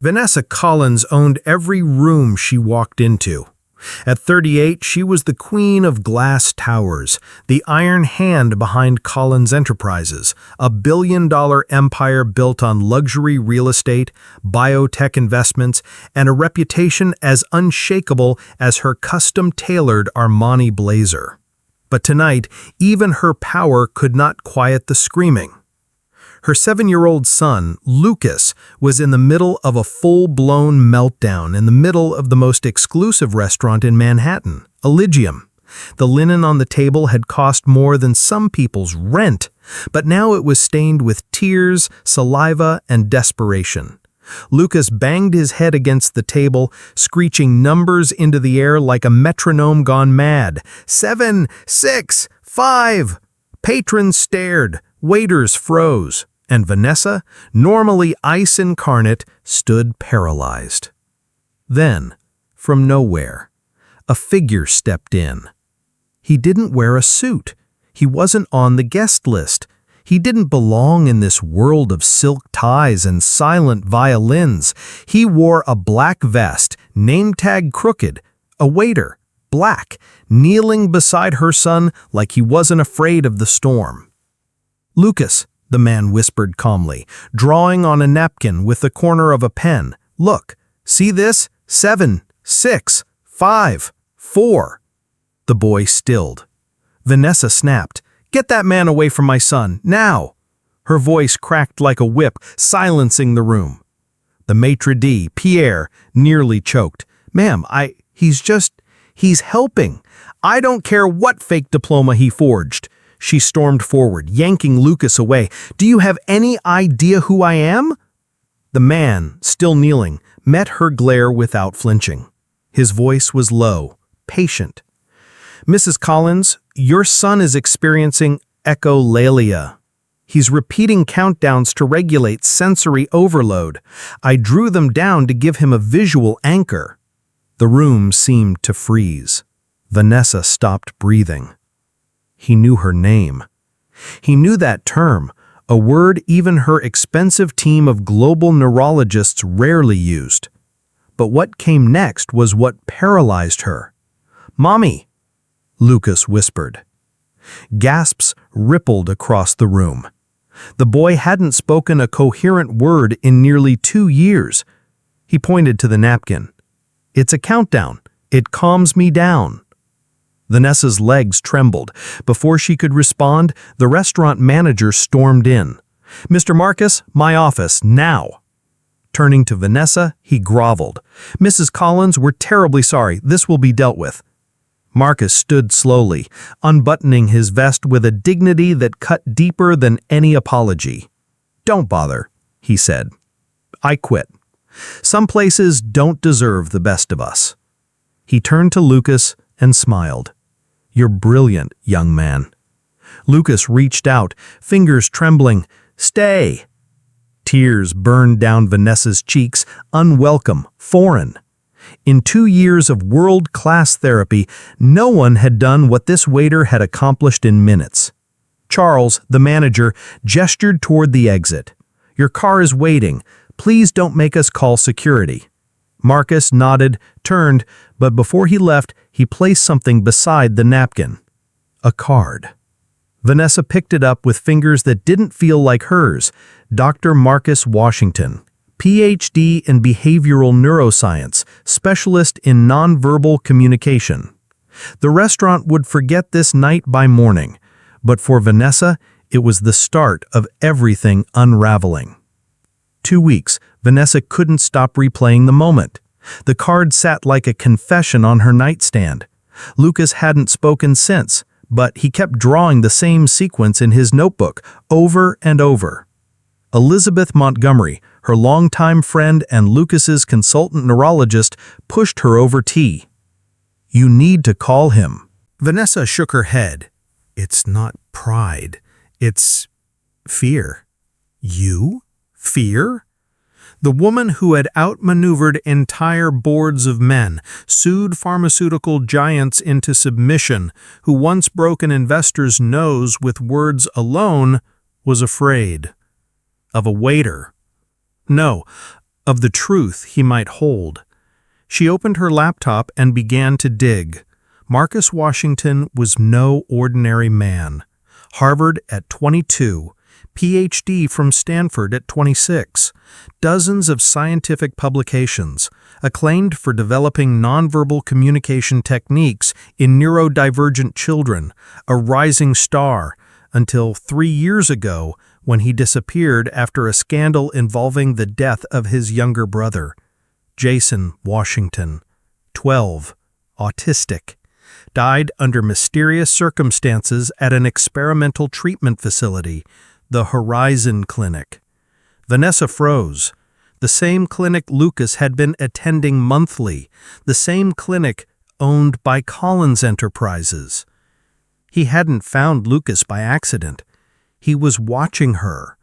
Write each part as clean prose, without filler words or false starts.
Vanessa Collins owned every room she walked into. At 38, she was the queen of glass towers, the iron hand behind Collins Enterprises, a billion-dollar empire built on luxury real estate, biotech investments, and a reputation as unshakable as her custom-tailored Armani blazer. But tonight, even her power could not quiet the screaming. Her 7-year-old son, Lucas, was in the middle of a full-blown meltdown in the middle of the most exclusive restaurant in Manhattan, Elysium. The linen on the table had cost more than some people's rent, but now it was stained with tears, saliva, and desperation. Lucas banged his head against the table, screeching numbers into the air like a metronome gone mad. 7, 6, 5. Patrons stared. Waiters froze, and Vanessa, normally ice incarnate, stood paralyzed. Then, from nowhere, a figure stepped in. He didn't wear a suit. He wasn't on the guest list. He didn't belong in this world of silk ties and silent violins. He wore a black vest, name tag crooked, a waiter, black, kneeling beside her son like he wasn't afraid of the storm. "Lucas," the man whispered calmly, drawing on a napkin with the corner of a pen. "Look, see this? 7, 6, 5, 4. The boy stilled. Vanessa snapped, "Get that man away from my son, now!" Her voice cracked like a whip, silencing the room. The maitre d', Pierre, nearly choked. "Ma'am, he's helping. I don't care what fake diploma he forged." She stormed forward, yanking Lucas away. "Do you have any idea who I am?" The man, still kneeling, met her glare without flinching. His voice was low, patient. "Mrs. Collins, your son is experiencing echolalia. He's repeating countdowns to regulate sensory overload. I drew them down to give him a visual anchor." The room seemed to freeze. Vanessa stopped breathing. He knew her name. He knew that term, a word even her expensive team of global neurologists rarely used. But what came next was what paralyzed her. "Mommy," Lucas whispered. Gasps rippled across the room. The boy hadn't spoken a coherent word in nearly 2 years. He pointed to the napkin. "It's a countdown. It calms me down." Vanessa's legs trembled. Before she could respond, the restaurant manager stormed in. "Mr. Marcus, my office, now." Turning to Vanessa, he groveled. "Mrs. Collins, we're terribly sorry. This will be dealt with." Marcus stood slowly, unbuttoning his vest with a dignity that cut deeper than any apology. "Don't bother," he said. "I quit. Some places don't deserve the best of us." He turned to Lucas and smiled. "You're brilliant, young man." Lucas reached out, fingers trembling. "Stay." Tears burned down Vanessa's cheeks, unwelcome, foreign. In 2 years of world-class therapy, no one had done what this waiter had accomplished in minutes. Charles, the manager, gestured toward the exit. "Your car is waiting. Please don't make us call security." Marcus nodded, turned, but before he left, he placed something beside the napkin. A card. Vanessa picked it up with fingers that didn't feel like hers. Dr. Marcus Washington, Ph.D. in behavioral neuroscience, specialist in nonverbal communication. The restaurant would forget this night by morning, but for Vanessa, it was the start of everything unraveling. 2 weeks, Vanessa couldn't stop replaying the moment. The card sat like a confession on her nightstand. Lucas hadn't spoken since, but he kept drawing the same sequence in his notebook, over and over. Elizabeth Montgomery, her longtime friend and Lucas's consultant neurologist, pushed her over tea. "You need to call him." Vanessa shook her head. "It's not pride. It's fear." "You? Fear?" The woman who had outmaneuvered entire boards of men, sued pharmaceutical giants into submission, who once broke an investor's nose with words alone, was afraid. Of a waiter. No, of the truth he might hold. She opened her laptop and began to dig. Marcus Washington was no ordinary man. Harvard at 22, PhD from Stanford at 26, dozens of scientific publications, acclaimed for developing nonverbal communication techniques in neurodivergent children, a rising star, until 3 years ago when he disappeared after a scandal involving the death of his younger brother. Jason Washington, 12, autistic, died under mysterious circumstances at an experimental treatment facility, the Horizon Clinic. Vanessa froze. The same clinic Lucas had been attending monthly, the same clinic owned by Collins Enterprises. He hadn't found Lucas by accident. He was watching her.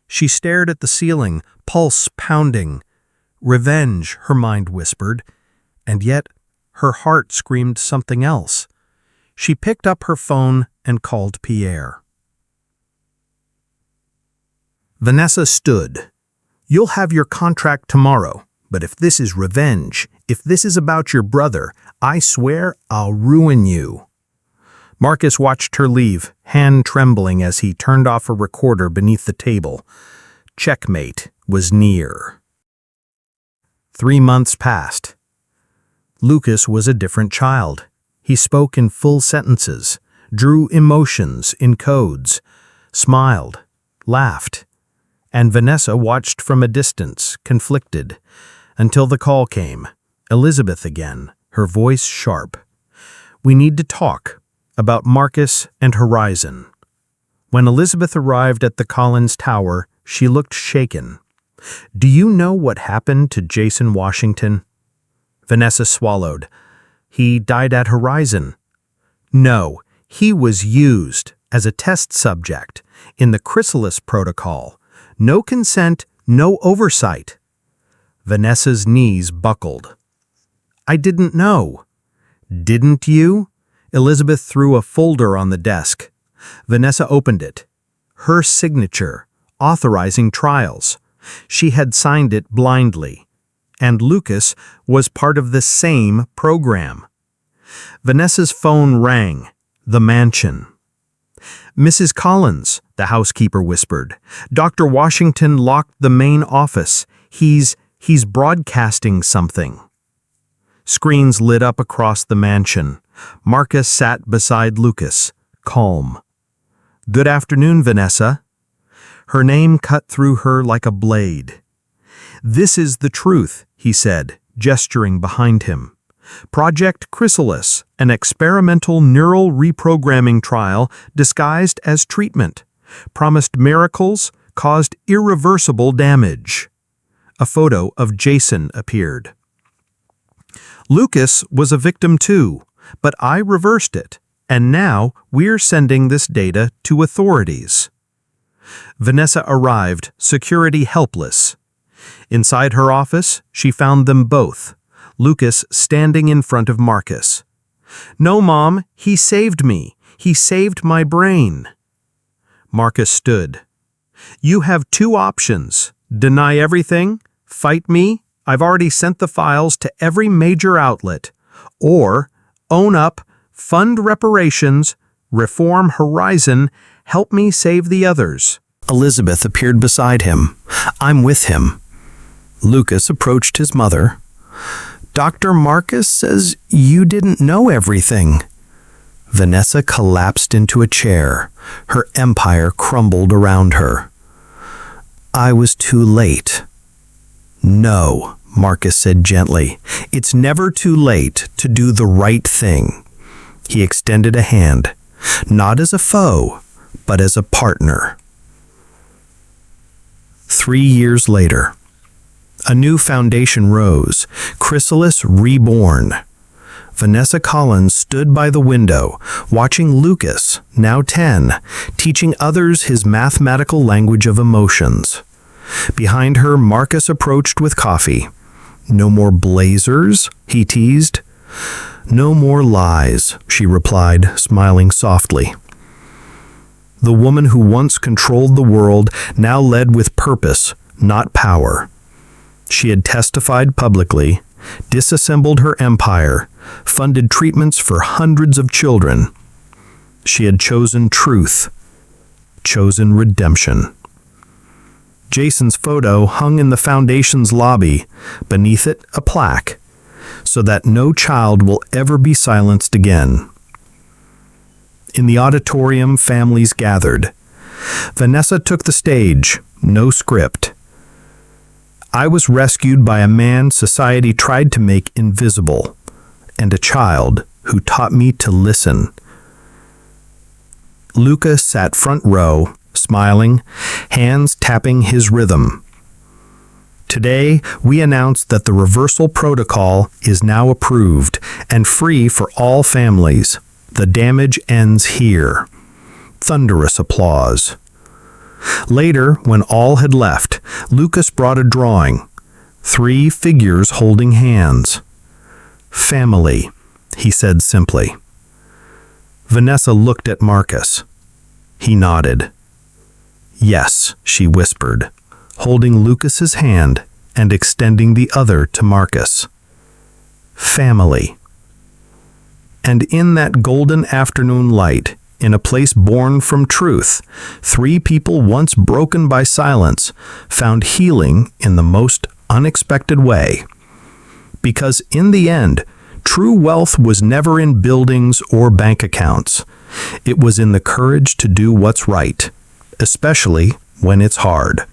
She stared at the ceiling, pulse pounding. Revenge, her mind whispered, and yet her heart screamed something else. She picked up her phone and called Pierre. Vanessa stood. "You'll have your contract tomorrow, but if this is revenge, if this is about your brother, I swear I'll ruin you." Marcus watched her leave, hand trembling as he turned off a recorder beneath the table. Checkmate was near. 3 months passed. Lucas was a different child. He spoke in full sentences, drew emotions in codes, smiled, laughed, and Vanessa watched from a distance, conflicted, until the call came. Elizabeth again, her voice sharp. "We need to talk about Marcus and Horizon." When Elizabeth arrived at the Collins Tower, she looked shaken. "Do you know what happened to Jason Washington?" Vanessa swallowed. "He died at Horizon." "No, he was used as a test subject in the Chrysalis Protocol. No consent, no oversight." Vanessa's knees buckled. "I didn't know." "Didn't you?" Elizabeth threw a folder on the desk. Vanessa opened it. Her signature, authorizing trials. She had signed it blindly. And Lucas was part of the same program. Vanessa's phone rang. The mansion. "Mrs. Collins," the housekeeper whispered. "Dr. Washington locked the main office. He's broadcasting something." Screens lit up across the mansion. Marcus sat beside Lucas, calm. "Good afternoon, Vanessa." Her name cut through her like a blade. "This is the truth," he said, gesturing behind him. "Project Chrysalis, an experimental neural reprogramming trial disguised as treatment, promised miracles, caused irreversible damage." A photo of Jason appeared. "Lucas was a victim too, but I reversed it, and now we're sending this data to authorities." Vanessa arrived, security helpless. Inside her office, she found them both, Lucas standing in front of Marcus. "No, Mom, he saved me. He saved my brain." Marcus stood. "You have 2 options. Deny everything, fight me, I've already sent the files to every major outlet, or own up, fund reparations, reform Horizon, help me save the others." Elizabeth appeared beside him. "I'm with him." Lucas approached his mother. "Dr. Marcus says you didn't know everything." Vanessa collapsed into a chair. Her empire crumbled around her. "I was too late." "No," Marcus said gently. "It's never too late to do the right thing." He extended a hand, not as a foe, but as a partner. 3 years later, a new foundation rose, Chrysalis reborn. Vanessa Collins stood by the window, watching Lucas, now 10, teaching others his mathematical language of emotions. Behind her, Marcus approached with coffee. "No more blazers?" he teased. "No more lies," she replied, smiling softly. The woman who once controlled the world now led with purpose, not power. She had testified publicly, disassembled her empire, funded treatments for hundreds of children. She had chosen truth, chosen redemption. Jason's photo hung in the foundation's lobby, beneath it a plaque, so that no child will ever be silenced again. In the auditorium, families gathered. Vanessa took the stage, no script. I was rescued by a man society tried to make invisible, and a child who taught me to listen. Luca sat front row, smiling, hands tapping his rhythm. Today, we announced that the reversal protocol is now approved and free for all families. The damage ends here. Thunderous applause. Later, when all had left, Lucas brought a drawing. 3 figures holding hands. Family, he said simply. Vanessa looked at Marcus. He nodded. Yes, she whispered, holding Lucas's hand and extending the other to Marcus. Family. And in that golden afternoon light, in a place born from truth, 3 people once broken by silence found healing in the most unexpected way. Because in the end, true wealth was never in buildings or bank accounts. It was in the courage to do what's right, especially when it's hard.